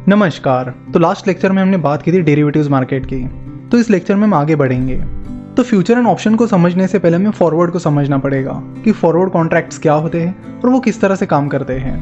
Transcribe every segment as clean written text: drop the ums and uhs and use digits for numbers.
नमस्कार। तो last lecture में हमने बात की थी डेरिवेटिव्स मार्केट की। तो इस लेक्चर में हम आगे बढ़ेंगे। तो फ्यूचर एंड ऑप्शन को समझने से पहले हमें फॉरवर्ड को समझना पड़ेगा कि फॉरवर्ड कॉन्ट्रैक्ट्स क्या होते हैं और वो किस तरह से काम करते हैं।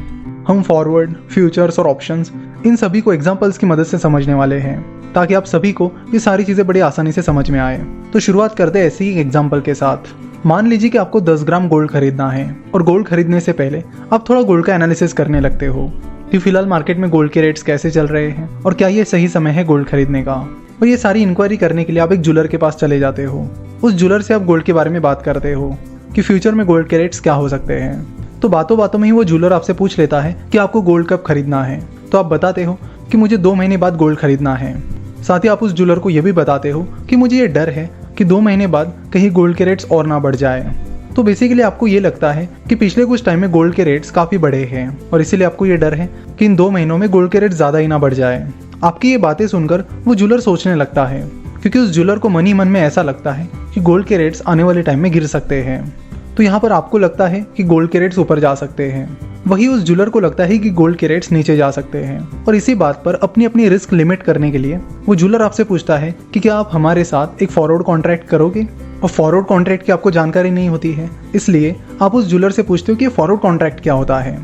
हम फॉरवर्ड, फ्यूचर्स और ऑप्शंस इन सभी को एग्जाम्पल्स की मदद से समझने वाले हैं ताकि आप सभी को ये सारी चीज़ें बड़ी आसानी से समझ में आए। तो शुरुआत करते हैं ऐसे ही एग्जाम्पल के साथ। मान लीजिए कि आपको 10 ग्राम गोल्ड खरीदना है और गोल्ड खरीदने से पहले आप थोड़ा गोल्ड का एनालिसिस करने लगते हो कि फिलहाल मार्केट में गोल्ड के रेट्स कैसे चल रहे हैं और क्या ये सही समय है गोल्ड खरीदने का। और ये सारी इंक्वायरी करने के लिए आप एक ज्वेलर के पास चले जाते हो। उस ज्वेलर से आप गोल्ड के बारे में बात करते हो कि फ्यूचर में गोल्ड के रेट्स क्या हो सकते हैं। तो बातों बातों में ही वो ज्वेलर आपसे पूछ लेता है कि आपको गोल्ड कब खरीदना है। तो आप बताते हो कि मुझे 2 महीने बाद गोल्ड खरीदना है। साथ ही आप उस ज्वेलर को यह भी बताते हो कि मुझे ये डर है कि 2 महीने बाद कहीं गोल्ड के रेट्स और ना बढ़ जाए। तो बेसिकली आपको ये लगता है कि पिछले कुछ टाइम में गोल्ड के रेट्स काफ़ी बढ़े हैं और इसीलिए आपको ये डर है कि इन 2 महीनों में गोल्ड के रेट ज़्यादा ही ना बढ़ जाए। आपकी ये बातें सुनकर वो ज्वेलर सोचने लगता है क्योंकि उस ज्वेलर को मन ही मन में ऐसा लगता है कि गोल्ड के रेट्स आने वाले टाइम में गिर सकते हैं। तो यहाँ पर आपको लगता है कि गोल्ड के रेट्स ऊपर जा सकते हैं, वही उस ज्वेलर को लगता है कि गोल्ड के रेट्स नीचे जा सकते हैं। और इसी बात पर अपनी अपनी रिस्क लिमिट करने के लिए वो ज्वेलर आपसे पूछता है कि क्या आप हमारे साथ एक फॉरवर्ड कॉन्ट्रैक्ट करोगे। और फॉरवर्ड कॉन्ट्रैक्ट की आपको जानकारी नहीं होती है, इसलिए आप उस ज्वेलर से पूछते हो कि फॉरवर्ड कॉन्ट्रैक्ट क्या होता है।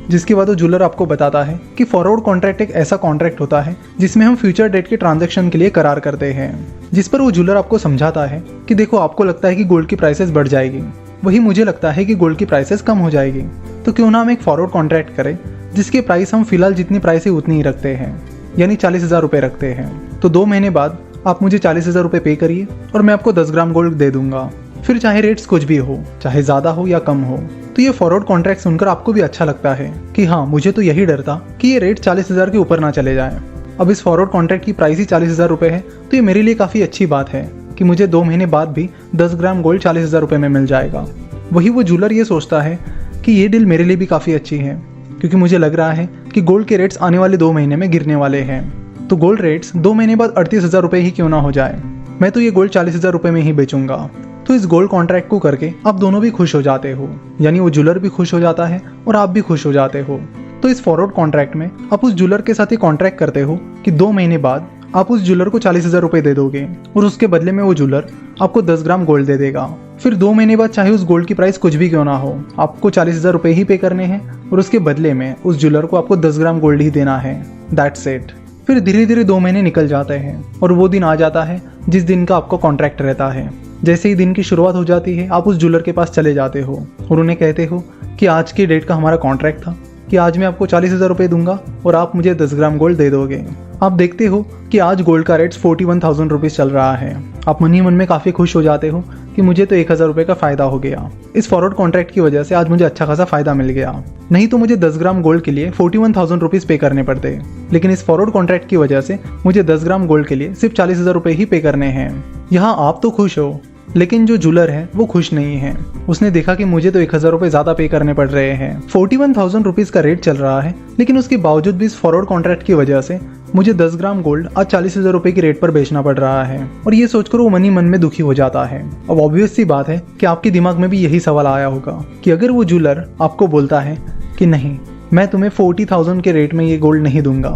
जिसके बाद वो ज्वेलर आपको बताता है कि फॉरवर्ड कॉन्ट्रैक्ट एक ऐसा कॉन्ट्रैक्ट होता है जिसमें हम फ्यूचर डेट के ट्रांजैक्शन के लिए करार करते हैं। जिस पर वो ज्वेलर आपको समझाता है कि देखो, आपको लगता है कि गोल्ड की प्राइसेस बढ़ जाएगी, वही मुझे लगता है कि गोल्ड की प्राइसेस कम हो जाएगी। तो क्यों ना हम एक फॉरवर्ड कॉन्ट्रैक्ट करें जिसके प्राइस हम फिलहाल जितनी प्राइस है उतनी ही रखते हैं, यानी 40,000 रुपये रखते हैं। तो 2 महीने बाद आप मुझे 40,000 रुपये पे करिए और मैं आपको 10 ग्राम गोल्ड दे दूंगा। फिर चाहे रेट्स कुछ भी हो, चाहे ज़्यादा हो या कम हो। तो ये फॉरवर्ड कॉन्ट्रैक्ट सुनकर आपको भी अच्छा लगता है कि हाँ, मुझे तो यही डर था कि ये रेट 40,000 के ऊपर ना चले जाए। अब इस फॉरवर्ड कॉन्ट्रैक्ट की प्राइस ही 40,000 रुपये है, तो ये मेरे लिए काफ़ी अच्छी बात है कि मुझे 2 महीने बाद भी 10 ग्राम गोल्ड 40,000 रुपये में मिल जाएगा। वही वो ज्वेलर ये सोचता है कि ये डील मेरे लिए भी काफ़ी अच्छी है क्योंकि मुझे लग रहा है कि गोल्ड के रेट्स आने वाले 2 महीने में गिरने वाले हैं। तो गोल्ड रेट्स 2 महीने बाद 38,000 रुपये ही क्यों ना हो जाए, मैं तो ये गोल्ड 40,000 रुपये में ही बेचूंगा। तो इस गोल्ड कॉन्ट्रैक्ट को करके आप दोनों भी खुश हो जाते हो, यानी वो ज्वेलर भी खुश हो जाता है और आप भी खुश हो जाते हो। तो इस फॉरवर्ड कॉन्ट्रैक्ट में आप उस ज्वेलर के साथ ही कॉन्ट्रैक्ट करते हो कि 2 महीने बाद आप उस ज्वेलर को 40,000 रुपये दे दोगे और उसके बदले में वो ज्वेलर आपको 10 ग्राम गोल्ड दे देगा। फिर 2 महीने बाद चाहे उस गोल्ड की प्राइस कुछ भी क्यों ना हो, आपको 40,000 रुपये ही पे करने हैं और उसके बदले में उस ज्वेलर को आपको 10 ग्राम गोल्ड ही देना है। That's it. फिर धीरे धीरे 2 महीने निकल जाते हैं और वो दिन आ जाता है जिस दिन का आपको कॉन्ट्रैक्ट रहता है। जैसे ही दिन की शुरुआत हो जाती है, आप उस ज्वेलर के पास चले जाते हो और उन्हें कहते हो कि आज की डेट का हमारा कॉन्ट्रैक्ट था कि आज मैं आपको 40,000 रुपये दूंगा और आप मुझे 10 ग्राम गोल्ड दे दोगे। आप देखते हो कि आज गोल्ड का रेट 41,000 रुपीज़ चल रहा है। आप मन ही मन में काफ़ी खुश हो जाते हो कि मुझे तो 1,000 रुपये का फ़ायदा हो गया। इस फॉरवर्ड कॉन्ट्रैक्ट की वजह से आज मुझे अच्छा खासा फ़ायदा मिल गया, नहीं तो मुझे 10 ग्राम गोल्ड के लिए 41,000 रुपीज़ पे करने पड़ते। लेकिन इस फॉरवर्ड कॉन्ट्रैक्ट की वजह से मुझे 10 ग्राम गोल्ड के लिए सिर्फ 40,000 रुपये ही पे करने हैं। यहाँ आप तो खुश हो, लेकिन जो ज्वेलर है वो खुश नहीं है। उसने देखा कि मुझे तो 1,000 रुपये ज़्यादा पे करने पड़ रहे हैं। 41,000 रुपीज़ का रेट चल रहा है, लेकिन उसके बावजूद भी इस फॉरवर्ड कॉन्ट्रैक्ट की वजह से मुझे 10 ग्राम गोल्ड आज 40,000 रुपये की रेट पर बेचना पड़ रहा है। और ये सोचकर वो मन ही मन में दुखी हो जाता है। अब ऑब्वियस सी बात है कि आपके दिमाग में भी यही सवाल आया होगा कि अगर वो ज्वेलर आपको बोलता है कि नहीं, मैं तुम्हें 40,000 के रेट में ये गोल्ड नहीं दूंगा,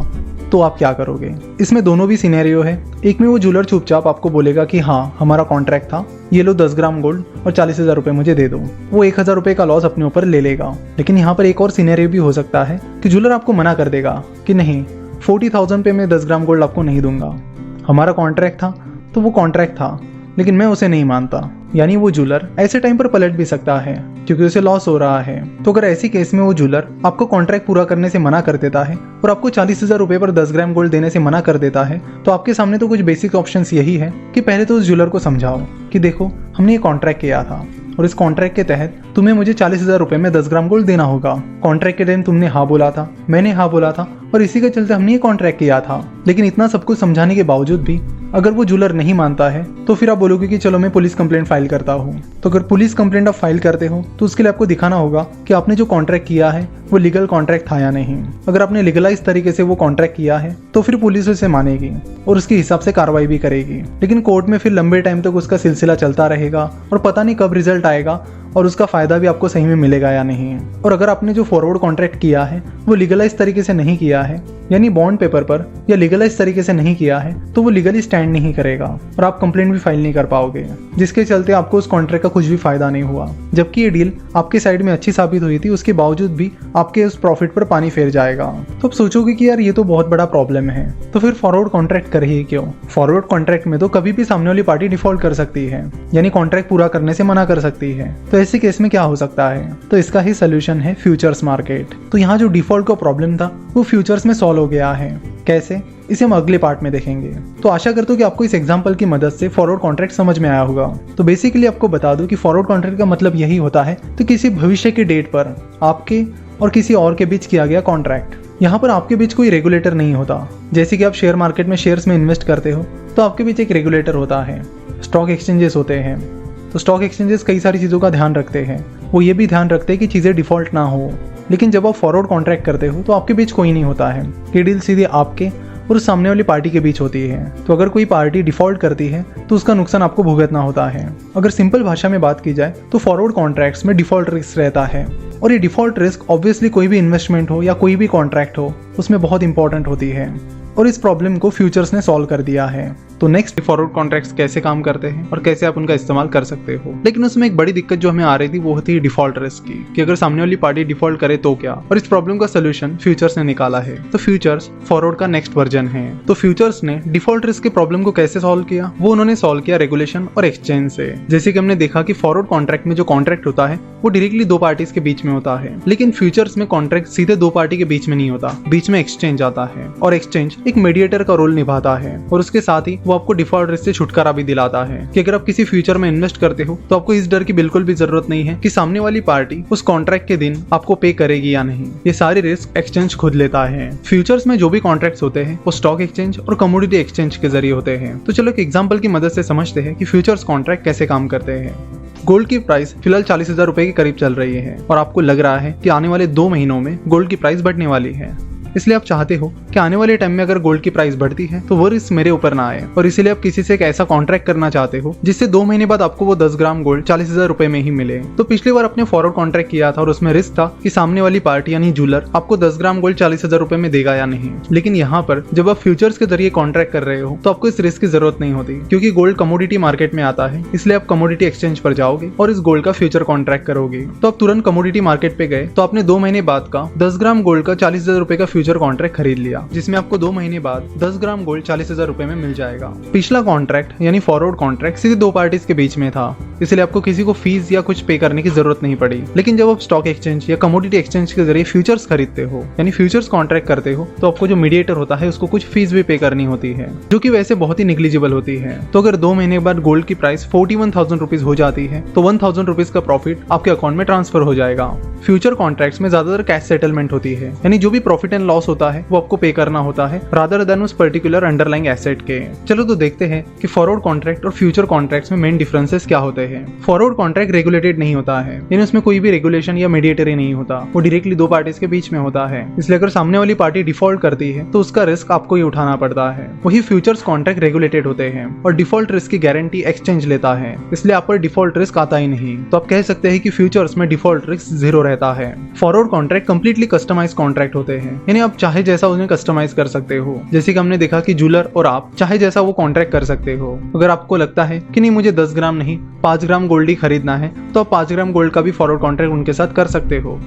तो आप क्या करोगे। इसमें दोनों भी सिनेरियो है। एक में वो ज्वेलर चुपचाप आपको बोलेगा कि हाँ, हमारा कॉन्ट्रैक्ट था, ये लो 10 ग्राम गोल्ड और 40,000 रुपये मुझे दे दो। वो 1,000 रुपये का लॉस अपने ऊपर ले लेगा। लेकिन यहाँ पर एक और सिनेरियो भी हो सकता है कि ज्वेलर आपको मना कर देगा कि नहीं, 40,000 पे मैं 10 ग्राम गोल्ड आपको नहीं दूंगा। हमारा कॉन्ट्रैक्ट था तो वो कॉन्ट्रैक्ट था, लेकिन मैं उसे नहीं मानता। यानी वो ज्वेलर ऐसे टाइम पर पलट भी सकता है क्योंकि उसे लॉस हो रहा है। तो अगर ऐसी केस में वो ज्वेलर आपको कॉन्ट्रैक्ट पूरा करने से मना कर देता है और आपको 40,000 रुपये पर 10 ग्राम गोल्ड देने से मना कर देता है, तो आपके सामने तो कुछ बेसिक ऑप्शंस यही है कि पहले तो उस ज्वेलर को समझाओ कि देखो, हमने ये कॉन्ट्रैक्ट किया था और इस कॉन्ट्रैक्ट के तहत तुम्हें मुझे 40,000 रुपये में 10 ग्राम गोल्ड देना होगा। कॉन्ट्रैक्ट के टाइम तुमने हाँ बोला था, मैंने हाँ बोला था और इसी के चलते हमने ये कॉन्ट्रैक्ट किया था। लेकिन इतना सब कुछ समझाने के बावजूद भी अगर वो ज्वेलर नहीं मानता है, तो फिर आप बोलोगे कि चलो मैं पुलिस कंप्लेंट फाइल करता हूँ। तो अगर पुलिस कंप्लेंट आप फाइल करते हो तो उसके लिए आपको दिखाना होगा कि आपने जो कॉन्ट्रैक्ट किया है वो लीगल कॉन्ट्रैक्ट था या नहीं। अगर आपने लीगलाइज तरीके से वो कॉन्ट्रैक्ट किया है तो फिर पुलिस उसे मानेगी और उसके हिसाब से कार्रवाई भी करेगी। लेकिन कोर्ट में फिर लंबे टाइम तक उसका सिलसिला चलता रहेगा और पता नहीं कब रिजल्ट आएगा और उसका फायदा भी आपको सही में मिलेगा या नहीं। और अगर आपने जो फॉरवर्ड कॉन्ट्रैक्ट किया है वो लीगलाइज तरीके से नहीं किया है, यानी बॉन्ड पेपर पर या लीगलाइज तरीके से नहीं किया है, तो वो लीगली स्टैंड नहीं करेगा और आप कंप्लेंट भी फाइल नहीं कर पाओगे, जिसके चलते आपको उस कॉन्ट्रैक्ट का कुछ भी फायदा नहीं हुआ। जबकि ये डील आपके साइड में अच्छी साबित हुई थी, उसके बावजूद भी आपके उस प्रॉफिट पर पानी फेर जाएगा। तो आप सोचोगे कि यार ये तो बहुत बड़ा प्रॉब्लम है, तो फिर फॉरवर्ड कॉन्ट्रैक्ट कर ही क्यों। फॉरवर्ड कॉन्ट्रैक्ट में तो कभी भी सामने वाली पार्टी डिफॉल्ट कर सकती है, यानी कॉन्ट्रैक्ट पूरा करने से मना कर सकती है। तो ऐसे केस में क्या हो सकता है, तो इसका ही सोल्यूशन है फ्यूचर्स मार्केट। तो यहाँ जो डिफॉल्ट का प्रॉब्लम था वो फ्यूचर्स में सॉल्व हो गया है। कैसे, इसे हम अगले पार्ट में देखेंगे। तो आशा करता हूँ कि आपको इस एग्जांपल की मदद से फॉरवर्ड कॉन्ट्रैक्ट समझ में आया होगा। तो बेसिकली आपको बता दूं कि फॉरवर्ड कॉन्ट्रैक्ट का मतलब यही होता है तो किसी भविष्य के डेट पर आपके और किसी और के बीच किया गया कॉन्ट्रैक्ट। यहाँ पर आपके बीच कोई रेगुलेटर नहीं होता। जैसे कि आप शेयर मार्केट में शेयर्स में इन्वेस्ट करते हो तो आपके बीच एक रेगुलेटर होता है, स्टॉक एक्सचेंजेस होते हैं। तो स्टॉक एक्सचेंजेस कई सारी चीज़ों का ध्यान रखते हैं, वो ये भी ध्यान रखते हैं कि चीज़ें डिफॉल्ट ना हो। लेकिन जब आप फॉरवर्ड कॉन्ट्रैक्ट करते हो तो आपके बीच कोई नहीं होता है, ये डील सीधे आपके और उस सामने वाली पार्टी के बीच होती है। तो अगर कोई पार्टी डिफॉल्ट करती है तो उसका नुकसान आपको भुगतना होता है। अगर सिंपल भाषा में बात की जाए तो फॉरवर्ड कॉन्ट्रैक्ट्स में डिफॉल्ट रिस्क रहता है, और ये डिफॉल्ट रिस्क ऑब्वियसली कोई भी इन्वेस्टमेंट हो या कोई भी कॉन्ट्रैक्ट हो उसमें बहुत इंपॉर्टेंट होती है, और इस प्रॉब्लम को फ्यूचर्स ने सॉल्व कर दिया है। तो नेक्स्ट, फॉरवर्ड कॉन्ट्रैक्ट्स कैसे काम करते हैं और कैसे आप उनका इस्तेमाल कर सकते हो। लेकिन उसमें एक बड़ी दिक्कत जो हमें आ रही थी वो होती है डिफॉल्ट रिस्क की, कि अगर सामने वाली पार्टी डिफॉल्ट करे तो क्या। और इस प्रॉब्लम का सोल्यूशन फ्यूचर्स ने निकाला है। तो फ्यूचर्स फॉरवर्ड का नेक्स्ट वर्जन है। तो फ्यूचर्स ने डिफॉल्ट रिस्क के प्रॉब्लम को कैसे सॉल्व किया, वो उन्होंने सॉल्व किया रेगुलेशन और एक्सचेंज से। जैसे कि हमने देखा कि फॉरवर्ड कॉन्ट्रैक्ट में जो कॉन्ट्रैक्ट होता है वो डायरेक्टली दो पार्टीज के बीच में होता है, लेकिन फ्यूचर्स में कॉन्ट्रैक्ट सीधे दो पार्टी के बीच में नहीं होता, बीच में एक्सचेंज आता है, और एक्सचेंज एक मीडिएटर का रोल निभाता है। और उसके साथ ही वो आपको डिफॉल्ट रिस्क से छुटकारा भी दिलाता है कि अगर आप किसी फ्यूचर में इन्वेस्ट करते हो तो आपको इस डर की बिल्कुल भी जरूरत नहीं है कि सामने वाली पार्टी उस कॉन्ट्रैक्ट के दिन आपको पे करेगी या नहीं। ये सारी रिस्क एक्सचेंज खुद लेता है। फ्यूचर्स में जो भी कॉन्ट्रैक्ट्स होते हैं वो स्टॉक एक्सचेंज और कमोडिटी एक्सचेंज के जरिए होते हैं। तो चलो एक एग्जांपल की मदद से समझते हैं कि फ्यूचर्स कॉन्ट्रैक्ट कैसे काम करते हैं। गोल्ड की प्राइस फिलहाल 40,000 रुपए के करीब चल रही है, और आपको लग रहा है कि आने वाले 2 महीनों में गोल्ड की प्राइस बढ़ने वाली है। इसलिए आप चाहते हो कि आने वाले टाइम में अगर गोल्ड की प्राइस बढ़ती है तो वो रिस्क मेरे ऊपर ना आए, और इसीलिए आप किसी से एक ऐसा कॉन्ट्रैक्ट करना चाहते हो जिससे 2 महीने बाद आपको वो 10 ग्राम गोल्ड 40,000 रुपए में ही मिले। तो पिछली बार आपने फॉरवर्ड कॉन्ट्रैक्ट किया था और उसमें रिस्क था कि सामने वाली पार्टी यानी जूलर आपको 10 ग्राम गोल्ड 40,000 रुपए में देगा या नहीं। लेकिन यहाँ पर जब आप फ्यूचर्स के जरिए कॉन्ट्रैक्ट कर रहे हो तो आपको इस रिस्क की जरूरत नहीं होती, क्योंकि गोल्ड कमोडिटी मार्केट में आता है। इसलिए आप कमोडिटी एक्सचेंज पर जाओगे और इस गोल्ड का फ्यूचर कॉन्ट्रैक्ट करोगे। तो आप तुरंत कमोडिटी मार्केट पे गए तो आपने 2 महीने बाद का 10 ग्राम गोल्ड का 40,000 रुपए का फ्यूचर कॉन्ट्रैक्ट खरीद लिया, जिसमें आपको 2 महीने बाद 10 ग्राम गोल्ड 40,000 रुपए में मिल जाएगा। पिछला कॉन्ट्रैक्ट यानी फॉरवर्ड कॉन्ट्रैक्ट सीधे दो पार्टीज के बीच में था, इसलिए आपको किसी को फीस या कुछ पे करने की जरूरत नहीं पड़ी। लेकिन जब आप स्टॉक एक्सचेंज या कमोडिटी एक्सचेंज के जरिए फ्यूचर्स खरीदते हो यानी फ्यूचर्स कॉन्ट्रैक्ट करते हो तो आपको जो मीडिएटर होता है उसको कुछ फीस भी पे करनी होती है, जो कि वैसे बहुत ही निग्लिजिबल होती है। तो अगर 2 महीने बाद गोल्ड की प्राइस 41,000 रुपीज हो जाती है तो 1,000 रुपीज का प्रॉफिट आपके अकाउंट में ट्रांसफर हो जाएगा। फ्यूचर कॉन्ट्रैक्ट्स में ज्यादातर कैश सेटलमेंट होती है, यानी जो भी प्रॉफिट एंड लॉस होता है वो आपको पे करना होता है रादर देन उस पर्टिकुलर अंडरलाइंग एसेट के। चलो तो देखते हैं कि फॉरवर्ड कॉन्ट्रैक्ट और फ्यूचर कॉन्ट्रैक्ट्स में मेन डिफरेंसेस क्या होते हैं। फॉरवर्ड कॉन्ट्रैक्ट रेगुलेटेड नहीं होता है, यानी उसमें कोई भी रेगुलेशन या मीडिएटर नहीं होता, वो डायरेक्टली दो पार्टीज के बीच में होता है। इसलिए अगर सामने वाली पार्टी डिफॉल्ट करती है तो उसका रिस्क आपको ही उठाना पड़ता है। वही फ्यूचर्स कॉन्ट्रैक्ट रेगुलेटेड होते हैं और डिफॉल्ट रिस्क की गारंटी एक्सचेंज लेता है, इसलिए आप पर डिफॉल्ट रिस्क आता ही नहीं। तो आप कह सकते हैं कि फ्यूचर्स में डिफॉल्ट रिस्क 0 रहता है। Forward contract completely customise contract होते हैं, यानी आप चाहे जैसा उन्हें कस्टमाइज कर सकते हो। जैसे कि हमने देखा कि जूलर और आप चाहे जैसा वो कॉन्ट्रैक्ट कर सकते हो। अगर आपको लगता है कि नहीं मुझे 10 ग्राम नहीं 5 ग्राम गोल्ड ही खरीदना है तो आप 5 ग्राम गोल्ड का भी फॉरवर्ड कॉन्ट्रैक्ट उनके साथ कर सकते हो।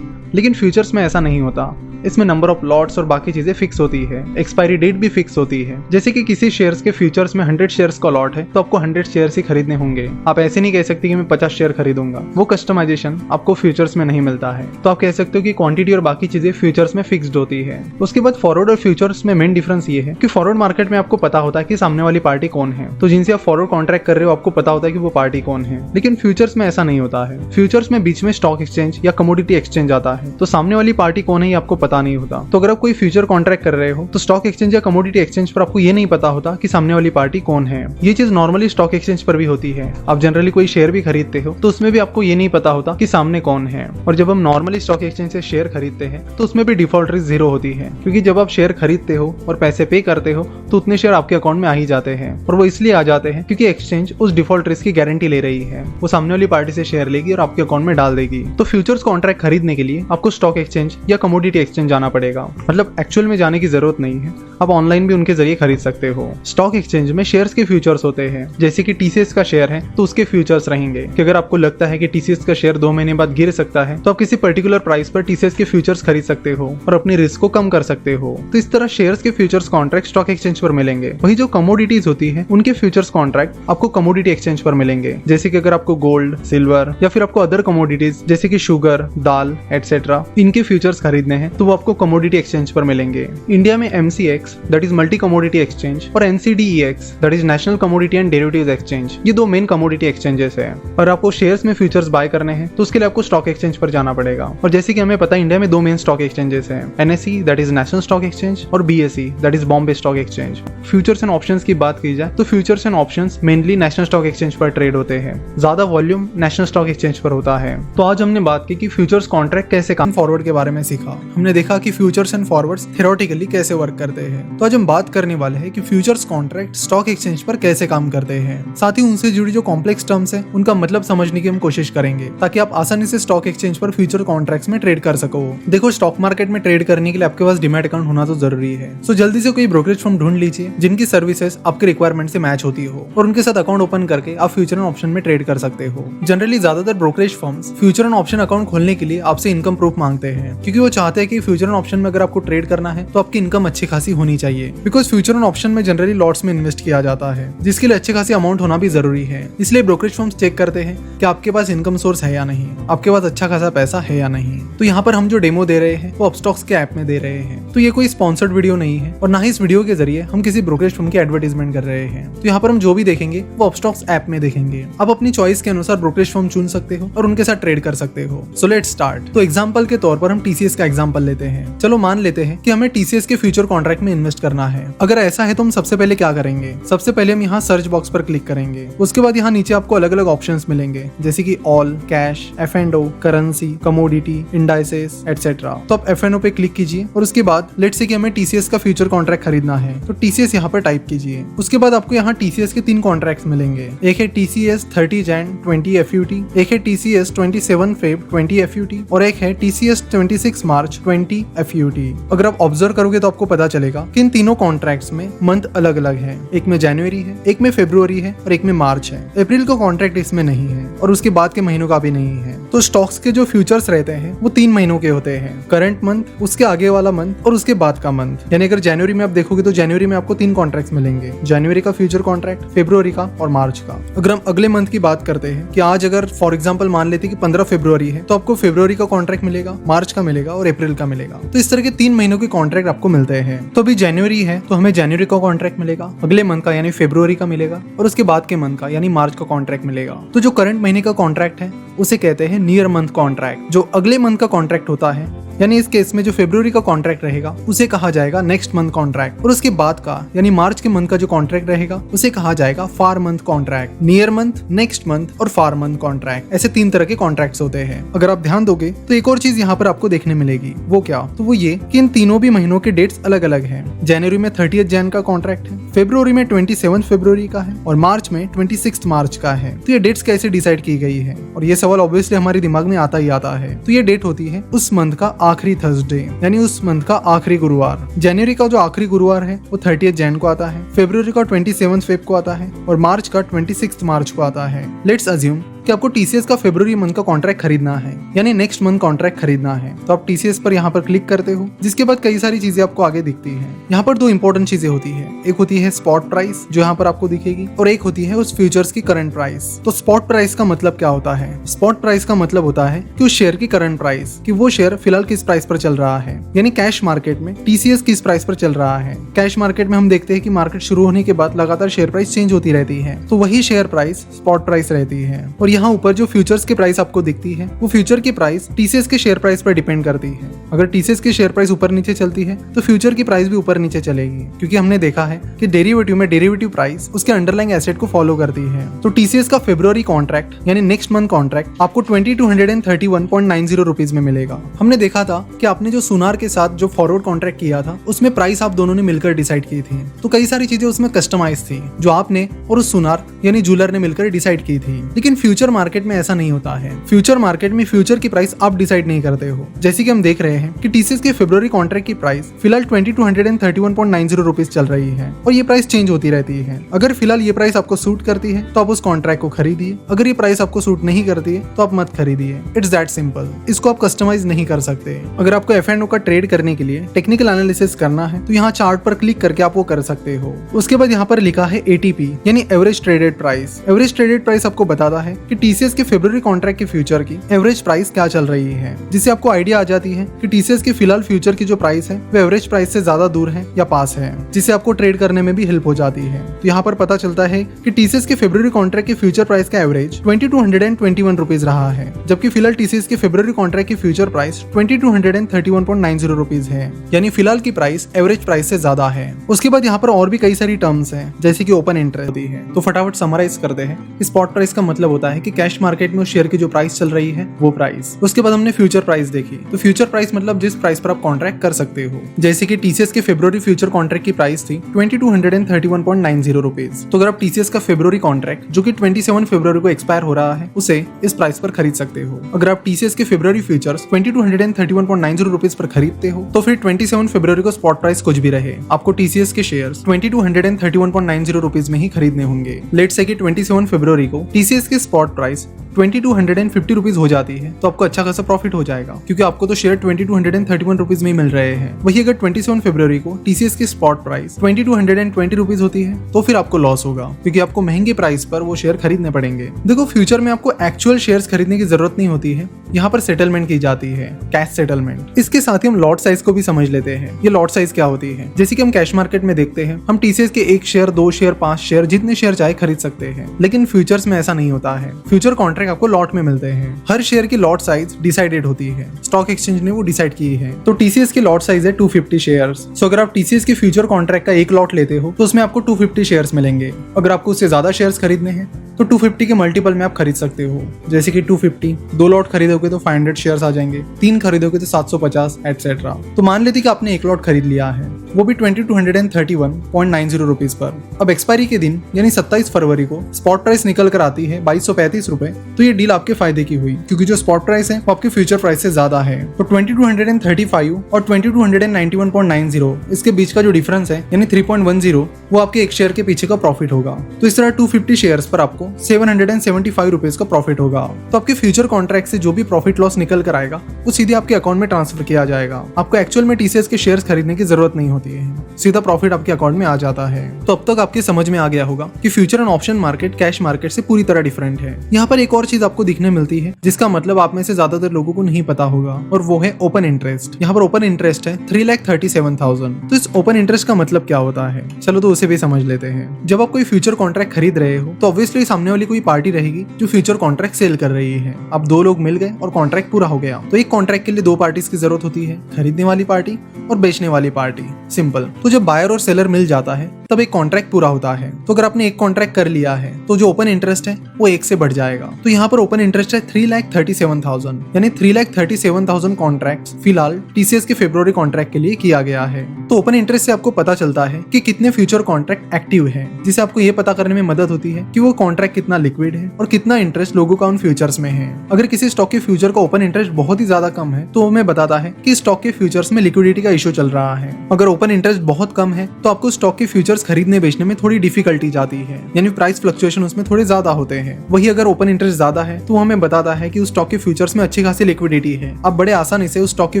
लेकिन फ्यूचर्स में ऐसा नहीं होता, इसमें नंबर ऑफ लॉट्स और बाकी चीजें फिक्स होती है, एक्सपायरी डेट भी फिक्स होती है। जैसे कि किसी शेयर्स के फ्यूचर्स में 100 शेयर्स का लॉट है तो आपको 100 शेयर्स ही खरीदने होंगे। आप ऐसे नहीं कह सकते कि मैं 50 शेयर खरीदूंगा, वो कस्टमाइजेशन आपको फ्यूचर्स में नहीं मिलता है। तो आप कह सकते हो कि क्वांटिटी और बाकी चीजें फ्यूचर्स में फिक्स्ड होती है। उसके बाद फॉरवर्ड और फ्यूचर्स में मेन डिफरेंस ये है कि फॉरवर्ड मार्केट में आपको पता होता है कि सामने वाली पार्टी कौन है, तो जिनसे आप फॉरवर्ड कॉन्ट्रैक्ट कर रहे हो आपको पता होता है कि वो पार्टी कौन है। लेकिन फ्यूचर्स में ऐसा नहीं होता है। फ्यूचर्स में बीच में स्टॉक एक्सचेंज या कमोडिटी एक्सचेंज आता है, तो सामने वाली पार्टी कौन है ये आपको पता पता नहीं होता। तो अगर आप कोई फ्यूचर कॉन्ट्रैक्ट कर रहे हो तो स्टॉक एक्सचेंज या कमोडिटी एक्सचेंज पर आपको ये नहीं पता होता कि सामने वाली पार्टी कौन है। ये चीज नॉर्मली स्टॉक एक्सचेंज पर भी होती है। आप जनरली कोई शेयर भी खरीदते हो तो उसमें भी आपको ये नहीं पता होता कि सामने कौन है। और जब हम नॉर्मली स्टॉक एक्सचेंज से शेयर खरीदते हैं तो उसमें भी डिफॉल्ट रिस्क 0 होती है, क्योंकि जब आप शेयर खरीदते हो और पैसे पे करते हो तो उतने शेयर आपके अकाउंट में आ ही जाते हैं। और वो इसलिए आ जाते हैं क्योंकि एक्सचेंज उस डिफॉल्ट रिस्क की गारंटी ले रही है। वो सामने वाली पार्टी से शेयर लेगी और आपके अकाउंट में डाल देगी। तो फ्यूचर्स कॉन्ट्रैक्ट खरीदने के लिए आपको स्टॉक एक्सचेंज या कमोडिटी एक्सचेंज जाना पड़ेगा। मतलब एक्चुअल में जाने की जरूरत नहीं है, आप ऑनलाइन भी उनके जरिए खरीद सकते हो। स्टॉक एक्सचेंज में शेयर्स के फ्यूचर्स होते हैं। जैसे कि टीसीएस का शेयर है तो उसके फ्यूचर्स रहेंगे कि अगर आपको लगता है कि टीसीएस का शेयर 2 महीने बाद गिर सकता है तो आप किसी पर्टिकुलर प्राइस पर टीसीएस के फ्यूचर्स खरीद सकते हो और अपनी रिस्क को कम कर सकते हो। तो इस तरह शेयर्स के फ्यूचर्स कॉन्ट्रैक्ट स्टॉक एक्सचेंज पर मिलेंगे। वही जो कमोडिटीज होती है उनके फ्यूचर्स कॉन्ट्रैक्ट आपको कमोडिटी एक्सचेंज पर मिलेंगे। जैसे कि अगर आपको गोल्ड, सिल्वर या फिर आपको अदर कमोडिटीज जैसे कि शुगर, दाल एटसेट्रा इनके फ्यूचर्स खरीदने हैं तो वो आपको कमोडिटी एक्सचेंज पर मिलेंगे। इंडिया में MCX that is multi commodity exchange और NCDEX that is national commodity and derivatives exchange, ये 2 मेन कमोडिटी एक्सचेंजेस है। और आपको शेयर्स में फ्यूचर्स बाय करने हैं तो उसके लिए आपको स्टॉक एक्सचेंज पर जाना पड़ेगा। और जैसे कि हमें पता है इंडिया में 2 मेन स्टॉक एक्सचेंजेस हैं, NSE that is national stock exchange और BSE that is Bombay stock exchange. Futures and options की बात की जाए तो futures and options mainly national stock exchange पर ट्रेड होते हैं। ज्यादा वॉल्यूम नेशनल स्टॉक एक्सचेंज पर होता है। तो आज हमने बात की कि फ्यूचर्स कॉन्ट्रैक्ट कैसे काम, फॉरवर्ड के बारे में सीखा। हमने देखा कि फ्यूचर्स एंड फॉरवर्ड्स थ्योरेटिकली कैसे वर्क करते हैं। तो आज हम बात करने वाले हैं कि फ्यूचर्स कॉन्ट्रैक्ट स्टॉक एक्सचेंज पर कैसे काम करते हैं। साथ ही उनसे जुड़ी जो कॉम्प्लेक्स टर्म्स हैं उनका मतलब समझने की हम कोशिश करेंगे ताकि आप आसानी से स्टॉक एक्सचेंज पर फ्यूचर कॉन्ट्रैक्ट्स में ट्रेड कर सको। देखो, स्टॉक मार्केट में ट्रेड करने के लिए आपके पास डीमैट अकाउंट होना तो जरूरी है। सो जल्दी से कोई ब्रोकरेज फर्म ढूंढ लीजिए जिनकी सर्विसेज आपके रिक्वायरमेंट से मैच होती हो और उनके साथ अकाउंट ओपन करके आप फ्यूचर एंड ऑप्शन में ट्रेड कर सकते हो। जनरली ज्यादातर brokerage firms future and option account खोलने के लिए आपसे इनकम प्रूफ मांगते हैं, क्योंकि वो चाहते हैं कि फ्यूचर एंड ऑप्शन में अगर आपको ट्रेड करना है तो आपकी इनकम अच्छी खासी होनी चाहिए। बिकॉज फ्यूचर एंड ऑप्शन में जनरली लॉट्स में इन्वेस्ट किया जाता है, जिसके लिए अच्छी खासी अमाउंट होना भी जरूरी है। इसलिए ब्रोकरेज फर्म्स चेक करते हैं कि आपके पास इनकम सोर्स है या नहीं, आपके पास अच्छा खासा पैसा है या नहीं। तो यहाँ पर हम जो डेमो दे रहे हैं वो अपस्टॉक्स के ऐप में दे रहे हैं। तो ये कोई स्पॉन्सर्ड वीडियो नहीं है और ना ही इस वीडियो के जरिए हम किसी ब्रोकरेज फर्म की एडवर्टाइजमेंट कर रहे हैं। तो यहाँ पर हम जो भी देखेंगे वो अपस्टॉक्स ऐप में देखेंगे। आप अपनी चॉइस के अनुसार ब्रोकरेज फर्म चुन सकते हो और उनके साथ ट्रेड कर सकते हो। So let's start. तो एग्जांपल के तौर पर हम TCS का एग्जांपल लेते हैं। चलो मान लेते हैं कि हमें TCS के फ्यूचर कॉन्ट्रैक्ट में इन्वेस्ट करना है। अगर ऐसा है तो हम सबसे पहले क्या करेंगे? सबसे पहले हम यहाँ सर्च बॉक्स पर क्लिक करेंगे। उसके बाद यहाँ नीचे आपको अलग अलग ऑप्शंस मिलेंगे, जैसे कि all, cash, F&O, currency, commodity, indices etcetera. तो आप F&O पे क्लिक कीजिए और उसके बाद लेट्स से कि हमें TCS का फ्यूचर कॉन्ट्रैक्ट खरीदना है तो TCS यहाँ पर टाइप कीजिए। उसके बाद आपको यहाँ TCS के 3 कॉन्ट्रैक्ट्स मिलेंगे। एक है TCS 30 Jan 20 FUT, एक है TCS 27 Feb 20 FUT और एक है TCS 26 March 20 FUT। अगर आप ऑब्जर्व करोगे तो आपको पता चलेगा कि इन तीनों कॉन्ट्रैक्ट्स में मंथ अलग अलग है। एक में जनवरी है, एक में फरवरी है और एक में मार्च है। अप्रैल का कॉन्ट्रैक्ट इसमें नहीं है और उसके बाद के महीनों का भी नहीं है। तो स्टॉक्स के जो फ्यूचर्स रहते हैं वो 3 महीनों के होते हैं, करंट मंथ, उसके आगे वाला मंथ और उसके बाद का मंथ। यानी अगर जनवरी में आप देखोगे तो जनवरी में आपको 3 कॉन्ट्रैक्ट्स मिलेंगे, जनवरी का फ्यूचर कॉन्ट्रैक्ट, फरवरी का और मार्च का। अगर हम अगले मंथ की बात करते हैं कि आज अगर फॉर एग्जांपल मान लेते हैं कि 15 फरवरी है तो आपको फरवरी का कॉन्ट्रैक्ट मिलेगा, मार्च का मिलेगा और अप्रैल का मिलेगा। तो इस तरह के 3 महीनों के कॉन्ट्रैक्ट आपको मिलते हैं। तो अभी जनवरी है तो हमें जनवरी का कॉन्ट्रैक्ट मिलेगा, अगले मंथ का यानी फरवरी का मिलेगा और उसके बाद के मंथ का यानी मार्च का कॉन्ट्रैक्ट मिलेगा। तो जो करंट महीने का कॉन्ट्रैक्ट है उसे कहते हैं नियर मंथ कॉन्ट्रैक्ट। जो अगले मंथ का कॉन्ट्रैक्ट होता है यानी इस केस में जो फरवरी का कॉन्ट्रैक्ट रहेगा उसे कहा जाएगा नेक्स्ट मंथ कॉन्ट्रैक्ट और उसके बाद का यानी मार्च के मंथ का जो कॉन्ट्रैक्ट रहेगा उसे कहा जाएगा far month contract. Near month, next month और फार मंथ कॉन्ट्रैक्ट, ऐसे 3 तरह के कॉन्ट्रैक्ट्स होते हैं। अगर आप ध्यान दोगे तो एक और चीज यहाँ पर आपको देखने मिलेगी। वो क्या? तो वो ये कि इन तीनों भी महीनों के डेट्स अलग अलग हैं। जनवरी में 30 जैन का कॉन्ट्रैक्ट है, फरवरी में 27 फरवरी का है और मार्च में 26 मार्च का है। तो ये डेट्स कैसे डिसाइड की गई है? और ये सवाल ऑब्वियसली हमारे दिमाग में आता ही आता है। तो ये डेट होती है उस मंथ का आखिरी थर्सडे यानी उस मंथ का आखिरी गुरुवार। जनवरी का जो आखिरी गुरुवार है वो 30 जैन को आता है, फरवरी का 27 फेब को आता है और मार्च का 26 मार्च को आता है। लेट्स अज्यूम कि आपको TCS का फरवरी मंथ का कॉन्ट्रैक्ट खरीदना है यानी नेक्स्ट मंथ कॉन्ट्रैक्ट खरीदना है। तो आप TCS पर यहाँ पर क्लिक करते हो, जिसके बाद कई सारी चीजें आपको आगे दिखती हैं। यहाँ पर 2 इंपॉर्टेंट चीजें होती है, एक होती है स्पॉट प्राइस जो यहाँ पर आपको दिखेगी और एक होती है उस फ्यूचर्स की करंट प्राइस। तो स्पॉट प्राइस का मतलब क्या होता है? स्पॉट प्राइस का मतलब होता है कि उस शेयर की करंट प्राइस, कि वो शेयर फिलहाल किस प्राइस पर चल रहा है। यानी कैश मार्केट में TCS किस प्राइस पर चल रहा है। कैश मार्केट में हम देखते हैं कि मार्केट शुरू होने के बाद लगातार शेयर प्राइस चेंज होती रहती है, तो वही शेयर प्राइस स्पॉट प्राइस रहती है। और यहाँ ऊपर जो फ्यूचर्स की प्राइस आपको दिखती है वो फ्यूचर की प्राइस टीसीएस के शेयर प्राइस पर डिपेंड करती है। अगर टीसीएस की शेयर प्राइस ऊपर नीचे चलती है तो फ्यूचर की प्राइस भी ऊपर नीचे चलेगी, क्योंकि हमने देखा है कि डेरिवेटिव में डेरिवेटिव प्राइस उसके अंडरलाइंग एसेट को फॉलो करती है। तो टीसीएस का फरवरी कॉन्ट्रैक्ट यानी नेक्स्ट मंथ कॉन्ट्रैक्ट आपको 2231.90 रुपीज में मिलेगा। हमने देखा था कि आपने जो सुनार के साथ जो फॉरवर्ड कॉन्ट्रैक्ट किया था उसमें प्राइस आप दोनों ने मिलकर डिसाइड की थी, तो कई सारी चीजें उसमें कस्टमाइज थी जो आपने और उस सुनार यानी जूलर ने मिलकर डिसाइड की थी। लेकिन फ्यूचर मार्केट में ऐसा नहीं होता है। फ्यूचर मार्केट में फ्यूचर की प्राइस आप डिसाइड नहीं करते हो। जैसे कि हम देख रहे हैं कि टीसीएस के फरवरी कॉन्ट्रैक्ट की प्राइस फिलहाल 2231.90 रुपीज चल रही है और ये प्राइस चेंज होती रहती है। अगर फिलहाल ये प्राइस आपको सूट करती है तो आप उस कॉन्ट्रैक्ट को खरीदिए, अगर ये प्राइस आपको सूट नहीं करती है तो आप मत खरीदिए। It's that simple. इसको आप कस्टमाइज नहीं कर सकते। अगर आपको F&O का ट्रेड करने के लिए टेक्निकल एनालिसिस करना है तो यहाँ चार्ट पर क्लिक करके आप वो कर सकते हो। उसके बाद यहाँ पर लिखा है ATP यानी average traded price. Average traded price आपको बताता है कि टीसीएस के फरवरी कॉन्ट्रैक्ट के फ्यूचर की एवरेज प्राइस क्या चल रही है, जिससे आपको आइडिया आ जाती है कि टीसीएस की फिलहाल फ्यूचर की जो प्राइस है वो एवरेज प्राइस से ज्यादा दूर है या पास है, जिससे आपको ट्रेड करने में भी हेल्प हो जाती है। तो यहाँ पर पता चलता है कि टीसीएस के फरवरी कॉन्ट्रैक्ट के फ्यूचर प्राइस का एवरेज 2221 रुपीज रहा है, जबकि फिलहाल टीसीएस के फरवरी कॉन्ट्रैक्ट की फ्यूचर प्राइस 2231.90 रुपीज है, यानी फिलहाल की प्राइस एवरेज प्राइस से ज्यादा है। उसके बाद यहाँ पर और भी कई सारी टर्म्स हैं, जैसे कि ओपन इंटरेस्ट होती है। तो फटाफट समराइज करते हैं। स्पॉट प्राइस का मतलब होता है कि कैश मार्केट में उस शेयर की जो प्राइस चल रही है वो प्राइस। उसके बाद हमने फ्यूचर प्राइस देखी। तो फ्यूचर प्राइस मतलब जिस प्राइस पर आप कॉन्ट्रैक्ट कर सकते हो। जैसे कि टीसीएस के फरवरी फ्यूचर कॉन्ट्रैक्ट की प्राइस थी 2231.90 रुपीज। तो अगर आप टीसीएस का फरवरी कॉन्ट्रैक्ट जो कि 27 फरवरी को एक्सपायर हो रहा है उसे इस प्राइस पर खरीद सकते हो। अगर आप टीसीएस के फरवरी फ्यूचर्स 2231.90 रुपीज पर खरीदते हो तो फिर 27 फरवरी को स्पॉट प्राइस कुछ भी रहे, आपको टीसीएस के शेयर्स 2231.90 रुपीज में ही खरीदने होंगे। लेट्स से कि 27 फरवरी को टीसीएस के स्पॉट प्राइस 2250 रुपीज हो जाती है तो आपको अच्छा खासा प्रॉफिट हो जाएगा, क्योंकि आपको तो शेयर 2231 रुपीज में ही मिल रहे हैं। वही अगर 27 फरवरी को टीसीएस की स्पॉट प्राइस 2220 रुपीज होती है तो फिर आपको लॉस होगा, क्योंकि आपको महंगे प्राइस पर वो शेयर खरीदने पड़ेंगे। देखो, फ्यूचर में आपको एक्चुअल शेयर्स खरीदने की जरूरत नहीं होती है, यहाँ पर सेटलमेंट की जाती है, कैश सेटलमेंट। इसके साथ ही हम लॉट साइज को भी समझ लेते हैं। ये लॉट साइज क्या होती है? जैसे कि हम कैश मार्केट में देखते हैं, हम टीसीएस के 1 शेयर, 2 शेयर, 5 शेयर, जितने शेयर चाहे खरीद सकते हैं। लेकिन फ्यूचर्स में ऐसा नहीं होता है। फ्यूचर कॉन्ट्रैक्ट आपको लॉट में मिलते हैं। हर शेयर की लॉट साइज डिसाइडेड होती है, स्टॉक एक्सचेंज ने वो डिसाइड की है। तो टीसीएस की लॉट साइज है 250 शेयर्स। सो अगर आप टीसीएस के फ्यूचर कॉन्ट्रैक्ट का एक लॉट लेते हो तो उसमें आपको 250 शेयर्स मिलेंगे। अगर आपको उससे ज्यादा शेयर्स खरीदने हैं तो 250 के मल्टीपल में आप खरीद सकते हो। जैसे कि 250, 2 लॉट खरीदोगे तो 500 शेयर्स आ जाएंगे, 3 खरीदोगे तो 750 एटसेट्रा। तो मान लेते कि आपने एक लॉट खरीद लिया है, वो भी 2231.90 रुपीज पर। अब एक्सपायरी के दिन यानी 27 फरवरी को स्पॉट प्राइस निकल कर आती है 2235 रुपए। तो ये डील आपके फायदे की हुई, क्योंकि जो स्पॉट प्राइस है वो आपके फ्यूचर प्राइस से ज्यादा है। तो 2235 और 2291.90 इसके बीच का जो डिफरेंस है यानी 3.10 वो आपके एक शेयर के पीछे का प्रॉफिट होगा। तो इस तरह 250 शेयर्स पर आपको 775 रुपीज का प्रॉफिट होगा। तो आपके फ्यूचर कॉन्ट्रैक्ट से जो भी प्रॉफिट लॉस निकल कर आएगा वो सीधे आपके अकाउंट में ट्रांसफर किया जाएगा। आपको एक्चुअल में टीसीएस के शेयर्स खरीदने की जरूरत नहीं होती है, सीधा प्रॉफिट आपके अकाउंट में आ जाता है। तो अब तक आपके समझ में आ गया होगा कि future and option market cash market से पूरी तरह डिफरेंट है। यहाँ पर एक और चीज आपको दिखने मिलती है जिसका मतलब आप में से ज्यादातर लोगों को नहीं पता होगा, और वो है ओपन इंटरेस्ट। यहाँ पर ओपन इंटरेस्ट है 3,37,000। तो इस ओपन इंटरेस्ट का मतलब क्या होता है, चलो तो उसे भी समझ लेते हैं। जब आप कोई फ्यूचर कॉन्ट्रैक्ट खरीद रहे हो तो ऑब्वियसली सामने वाली कोई पार्टी रहेगी जो फ्यूचर कॉन्ट्रैक्ट सेल कर रही है। अब 2 लोग मिल गए और कॉन्ट्रैक्ट पूरा हो गया, तो एक कॉन्ट्रैक्ट के लिए 2 पार्टीज की जरूरत होती है, खरीदने वाली पार्टी और बेचने वाली पार्टी। सिंपल। तो जब बायर और सेलर मिल जाता है तब एक कॉन्ट्रैक्ट पूरा होता है। तो अगर आपने एक कॉन्ट्रैक्ट कर लिया है तो जो ओपन इंटरेस्ट है वो 1 से बढ़ जाएगा। तो यहाँ पर ओपन इंटरेस्ट है 3,37,000, यानी 3,37,000 कॉन्ट्रैक्ट फिलहाल टीसीएस के फरवरी कॉन्ट्रैक्ट के लिए किया गया है। तो ओपन इंटरेस्ट से आपको पता चलता है कि कितने फ्यूचर कॉन्ट्रैक्ट एक्टिव है, जिसे आपको ये पता करने में मदद होती है कि वो कॉन्ट्रैक्ट कितना लिक्विड है और कितना इंटरेस्ट लोगों का उन फ्यूचर्स में है। अगर किसी स्टॉक के फ्यूचर का ओपन इंटरेस्ट बहुत ही ज्यादा कम है तो हमें बताता है कि स्टॉक के फ्यूचर्स में लिक्विडिटी का इशू चल रहा है। अगर ओपन इंटरेस्ट बहुत कम है तो आपको स्टॉक के फ्यूचर्स खरीदने बेचने में थोड़ी डिफिकल्टी जाती है, यानी प्राइस फ्लक्चुएशन उसमें थोड़े ज्यादा होते हैं। वही अगर ओपन इंटरेस्ट ज्यादा है तो हमें बताता है कि उस स्टॉक के फ्यूचर्स में अच्छी खासी लिक्विडिटी है, आप बड़े आसानी से उस स्टॉक के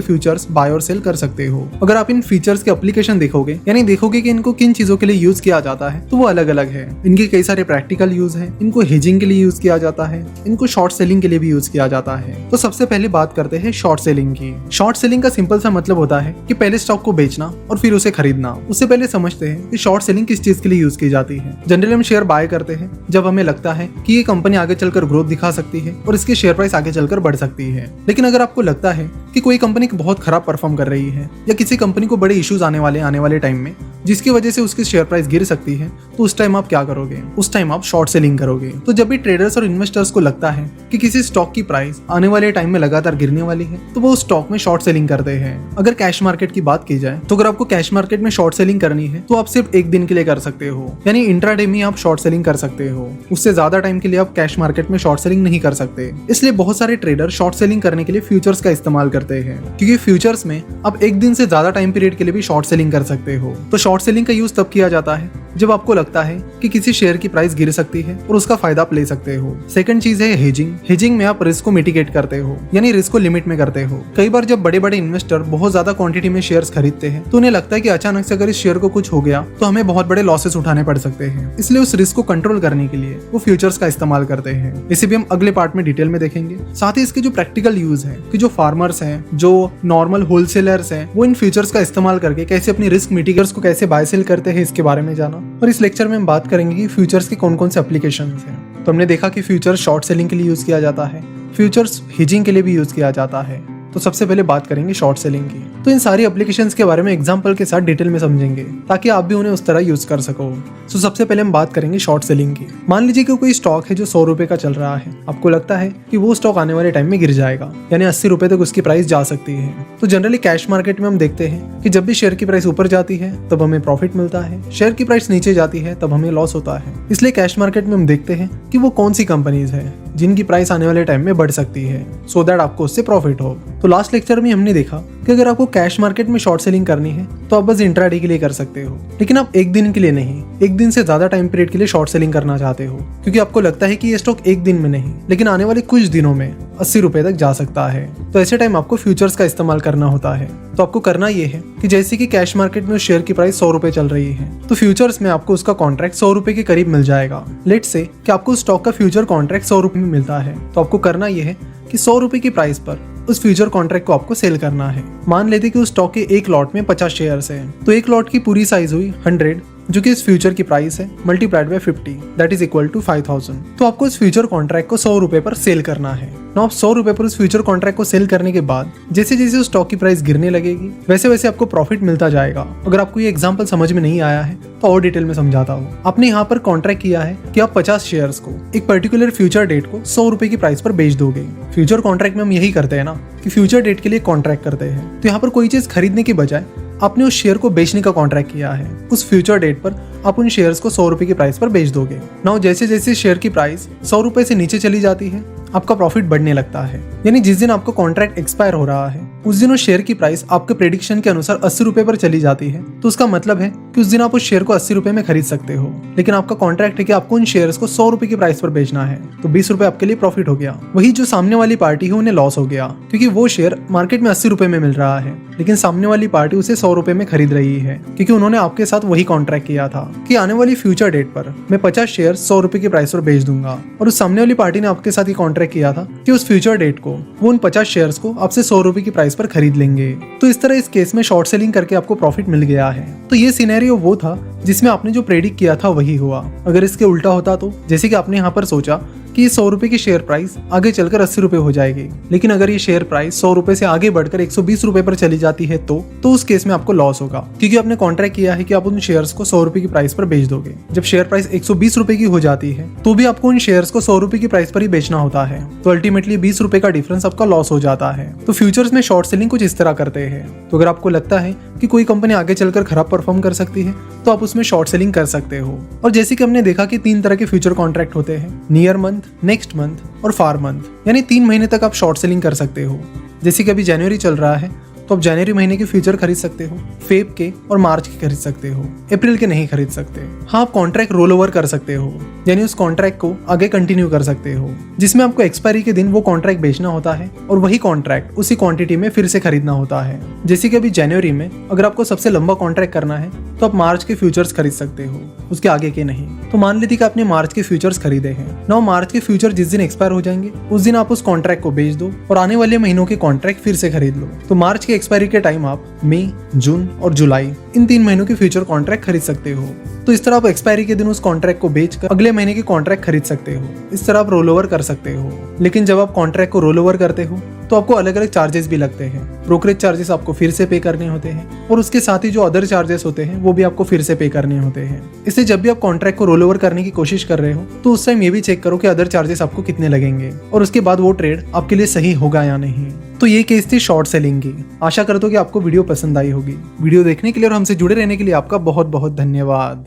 फ्यूचर्स बाय और सेल कर सकते हो। अगर आप इन फीचर्स के एप्लीकेशन देखोगे, यानी देखोगे कि इनको किन चीजों के लिए यूज किया जाता है, तो वो अलग अलग है। इनके कई सारे प्रैक्टिकल यूज है, इनको हेजिंग के लिए यूज किया जाता है, इनको शॉर्ट सेलिंग के लिए भी यूज किया जाता है। तो सबसे पहले बात करते हैं शॉर्ट सेलिंग की। शॉर्ट सेलिंग का सिंपल सा मतलब होता है कि पहले स्टॉक को बेचना और फिर उसे खरीदना। उससे पहले समझते हैं कि शॉर्ट सेलिंग किस चीज के लिए यूज की जाती है? जनरली हम शेयर बाय करते हैं जब हमें लगता है कि ये कंपनी आगे चलकर ग्रोथ दिखा सकती है और इसके शेयर प्राइस आगे चलकर बढ़ सकती है। लेकिन अगर आपको लगता है कि कोई कंपनी बहुत खराब परफॉर्म कर रही है या किसी कंपनी को बड़े इश्यूज आने वाले टाइम में जिसकी वजह से उसकी शेयर प्राइस गिर सकती है, तो उस टाइम आप क्या करोगे? उस टाइम आप शॉर्ट सेलिंग करोगे। तो जब भी ट्रेडर्स और इन्वेस्टर्स को लगता है कि किसी स्टॉक की प्राइस आने वाले टाइम में लगातार गिरने वाली है, तो वो उस स्टॉक में शॉर्ट सेलिंग करते हैं। अगर कैश मार्केट की बात की जाए तो अगर आपको कैश मार्केट में शॉर्ट सेलिंग करनी है तो आप सिर्फ एक दिन के लिए कर सकते हो, यानी इंट्राडे में आप शॉर्ट सेलिंग कर सकते हो। उससे ज्यादा टाइम के लिए आप कैश मार्केट में शॉर्ट सेलिंग नहीं कर सकते। इसलिए बहुत सारे ट्रेडर शॉर्ट सेलिंग करने के लिए फ्यूचर्स का इस्तेमाल करते हैं, क्योंकि फ्यूचर्स में आप एक दिन से ज्यादा टाइम पीरियड के लिए भी शॉर्ट सेलिंग कर सकते हो। तो शॉर्ट सेलिंग का यूज तब किया जाता है जब आपको लगता है कि किसी शेयर की प्राइस गिर सकती है और उसका फायदा आप ले सकते हो। सेकंड चीज है हेजिंग। हेजिंग में आप रिस्क को मिटिगेट करते हो, यानी रिस्क को लिमिट में करते हो। कई बार जब बड़े बड़े इन्वेस्टर बहुत ज्यादा क्वांटिटी में शेयर्स खरीदते हैं तो उन्हें लगता है कि अचानक से अगर इस शेयर को कुछ हो गया तो हमें बहुत बड़े लॉसेस उठाने पड़ सकते हैं। इसलिए उस रिस्क को कंट्रोल करने के लिए वो फ्यूचर्स का इस्तेमाल करते हैं। इसे भी हम अगले पार्ट में डिटेल में देखेंगे। साथ ही इसके जो प्रैक्टिकल यूज है कि जो फार्मर्स हैं, जो नॉर्मल होलसेलर्स हैं, वो इन फ्यूचर्स का इस्तेमाल करके कैसे अपनी रिस्क मिटिगेटर्स को कैसे बाय सेल करते हैं, इसके बारे में जाना। और इस लेक्चर में हम बात करेंगे कि फ्यूचर्स के कौन कौन से एप्लीकेशंस हैं। तो हमने देखा कि फ्यूचर्स शॉर्ट सेलिंग के लिए यूज किया जाता है, फ्यूचर्स हेजिंग के लिए भी यूज किया जाता है। तो सबसे पहले बात करेंगे शॉर्ट सेलिंग की। तो इन सारी एप्लीकेशंस के बारे में एग्जांपल के साथ डिटेल में समझेंगे ताकि आप भी उन्हें उस तरह यूज कर सको। तो सबसे पहले हम बात करेंगे शॉर्ट सेलिंग की। मान लीजिए कि कोई स्टॉक है जो 100 रुपए का चल रहा है। आपको लगता है कि वो स्टॉक आने वाले टाइम में गिर जाएगा, यानी 80 रुपए तक उसकी प्राइस जा सकती है। तो जनरली कैश मार्केट में हम देखते हैं कि जब भी शेयर की प्राइस ऊपर जाती है तब हमें प्रॉफिट मिलता है, शेयर की प्राइस नीचे जाती है तब हमें लॉस होता है। इसलिए कैश मार्केट में हम देखते हैं कि वो कौन सी कंपनीज है जिनकी प्राइस आने वाले टाइम में बढ़ सकती है, सो दैट आपको उससे प्रॉफिट हो। तो लास्ट लेक्चर में हमने देखा कि अगर आपको कैश मार्केट में शॉर्ट सेलिंग करनी है तो आप बस इंट्राडे के लिए कर सकते हो, लेकिन आप एक दिन के लिए नहीं, एक दिन से ज्यादा टाइम पीरियड के लिए शॉर्ट सेलिंग करना चाहते हो, क्योंकि आपको लगता है कि ये स्टॉक एक दिन में नहीं लेकिन आने वाले कुछ दिनों में 80 रुपए तक जा सकता है। तो ऐसे टाइम आपको फ्यूचर्स का इस्तेमाल करना होता है। तो आपको करना ये है कि जैसे कि कैश मार्केट में उस शेयर की प्राइस 100 रुपए चल रही है, तो फ्यूचर्स में आपको उसका कॉन्ट्रैक्ट 100 रुपए के करीब मिल जाएगा। लेट्स से कि आपको उस स्टॉक का फ्यूचर कॉन्ट्रैक्ट 100 रुपए में मिलता है, तो आपको करना ये है कि 100 रुपए की प्राइस पर उस फ्यूचर कॉन्ट्रैक्ट को आपको सेल करना है। मान लेते कि उस स्टॉक के एक लॉट में 50 शेयर्स हैं, तो एक लॉट की पूरी साइज हुई 100, जो कि इस फ्यूचर की प्राइस है, multiplied by 50, that is equal to 5000। तो आपको इस फ्यूचर कॉन्ट्रैक्ट को 100 रुपए पर सेल करना है। ना आप 100 रुपए पर उस फ्यूचर कॉन्ट्रैक्ट को सेल करने के बाद जैसे जैसे उस स्टॉक की प्राइस गिरने लगेगी वैसे वैसे आपको प्रॉफिट मिलता जाएगा। अगर आपको ये एग्जांपल समझ में नहीं आया है तो और डिटेल में समझाता हूँ। आपने यहाँ पर कॉन्ट्रैक्ट किया है कि आप 50 शेयर्स को एक पर्टिकुलर फ्यूचर डेट को 100 रुपए की प्राइस पर बेच दोगे। फ्यूचर कॉन्ट्रैक्ट में हम यही करते हैं ना कि फ्यूचर डेट के लिए कॉन्ट्रैक्ट करते हैं। तो यहाँ पर कोई चीज खरीदने के बजाय आपने उस शेयर को बेचने का कॉन्ट्रैक्ट किया है। उस फ्यूचर डेट पर आप उन शेयर्स को 100 रुपए की प्राइस पर बेच दोगे। नाउ जैसे जैसे शेयर की प्राइस 100 रुपए से नीचे चली जाती है आपका प्रॉफिट बढ़ने लगता है, यानी जिस दिन आपका कॉन्ट्रैक्ट एक्सपायर हो रहा है उस दिन उस शेयर की प्राइस आपके प्रेडिक्शन के अनुसार 80 रुपए पर चली जाती है, तो उसका मतलब है कि उस दिन आप उस शेयर को 80 रुपए में खरीद सकते हो। लेकिन आपका कॉन्ट्रैक्ट है कि आपको उन शेयर्स को 100 रुपए की प्राइस पर बेचना है, तो 20 रुपए आपके लिए प्रॉफिट हो गया। वही जो सामने वाली पार्टी है उन्हें लॉस हो गया, क्योंकि वो शेयर मार्केट में 80 रुपए में मिल रहा है लेकिन सामने वाली पार्टी उसे 100 रुपए में खरीद रही है, क्योंकि उन्होंने आपके साथ वही कॉन्ट्रैक्ट किया था कि आने वाली फ्यूचर डेट पर मैं 50 शेयर 100 रुपए की प्राइस पर बेच दूंगा। और उस सामने वाली पार्टी ने आपके साथ ये कॉन्ट्रैक्ट किया था कि उस फ्यूचर डेट को वो उन 50 शेयर्स को आपसे 100 रुपए की प्राइस पर खरीद लेंगे। तो इस तरह इस केस में शॉर्ट सेलिंग करके आपको प्रॉफिट मिल गया है। तो ये सिनेरियो वो था जिसमें आपने जो प्रेडिक्ट किया था वही हुआ। अगर इसके उल्टा होता तो जैसे कि आपने यहाँ पर सोचा कि 100 रुपए की शेयर प्राइस आगे चलकर 80 रुपए हो जाएगी, लेकिन अगर ये शेयर प्राइस 100 रुपए से आगे बढ़कर 120 रुपए पर चली जाती है तो उस केस में आपको लॉस होगा, क्योंकि आपने कॉन्ट्रैक्ट किया है कि आप उन शेयर्स को 100 रुपए की प्राइस पर बेच दोगे। जब शेयर प्राइस 120 रुपए की हो जाती है तो भी आपको उन शेयर्स को 100 रुपए की प्राइस पर ही बेचना होता है, तो अल्टीमेटली 20 रुपए का डिफरेंस आपका लॉस हो जाता है। तो फ्यूचर्स में शॉर्ट सेलिंग कुछ इस तरह करते हैं। तो अगर आपको लगता है कि कोई कंपनी आगे चलकर खराब परफॉर्म कर सकती है तो आप उसमें शॉर्ट सेलिंग कर सकते हो। और जैसे कि हमने देखा कि 3 तरह के फ्यूचर कॉन्ट्रैक्ट होते हैं, नियर मंथ, नेक्स्ट मंथ और फार मंथ, यानी 3 महीने तक आप शॉर्ट सेलिंग कर सकते हो। जैसे कि अभी जनवरी चल रहा है तो आप जनवरी महीने के फ्यूचर खरीद सकते हो, फेब के और मार्च के खरीद सकते हो, अप्रैल के नहीं खरीद सकते। हाँ, आप कॉन्ट्रैक्ट रोल ओवर कर सकते हो, यानी उस कॉन्ट्रैक्ट को आगे कंटिन्यू कर सकते हो, जिसमें आपको एक्सपायरी के दिन वो कॉन्ट्रैक्ट बेचना होता है और वही कॉन्ट्रैक्ट उसी क्वांटिटी में फिर से खरीदना होता है। जैसे कि अभी जनवरी में अगर आपको सबसे लंबा कॉन्ट्रैक्ट करना है तो आप मार्च के फ्यूचर्स खरीद सकते हो, उसके आगे के नहीं। तो मान लेते कि आपने मार्च के फ्यूचर्स खरीदे हैं। नाउ मार्च के फ्यूचर जिस दिन एक्सपायर हो जाएंगे उस दिन आप उस कॉन्ट्रैक्ट को बेच दो और आने वाले महीनों के कॉन्ट्रैक्ट फिर से खरीद लो। तो मार्च के एक्सपायरी के टाइम आप मई, जून और जुलाई इन 3 महीनों के फ्यूचर कॉन्ट्रैक्ट खरीद सकते हो। तो इस तरह आप एक्सपायरी के दिन उस कॉन्ट्रैक्ट को बेचकर अगले महीने की कॉन्ट्रैक्ट खरीद सकते हो। इस तरह आप रोल ओवर कर सकते हो। लेकिन जब आप कॉन्ट्रैक्ट को रोल ओवर करते हो तो आपको अलग अलग चार्जेस भी लगते हैं। ब्रोकरेज चार्जेस आपको फिर से पे करने होते हैं और उसके साथ ही जो अदर चार्जेस होते हैं वो भी आपको फिर से पे करने होते हैं। इसलिए जब भी आप कॉन्ट्रैक्ट को रोल ओवर करने की कोशिश कर रहे हो तो उस टाइम ये भी चेक करो कि अदर चार्जेस आपको कितने लगेंगे और उसके बाद वो ट्रेड आपके लिए सही होगा या नहीं। तो ये केस थी शॉर्ट सेलिंग की। आशा करता हूं कि आपको वीडियो पसंद आई होगी। वीडियो देखने के लिए और हमसे जुड़े रहने के लिए आपका बहुत बहुत धन्यवाद।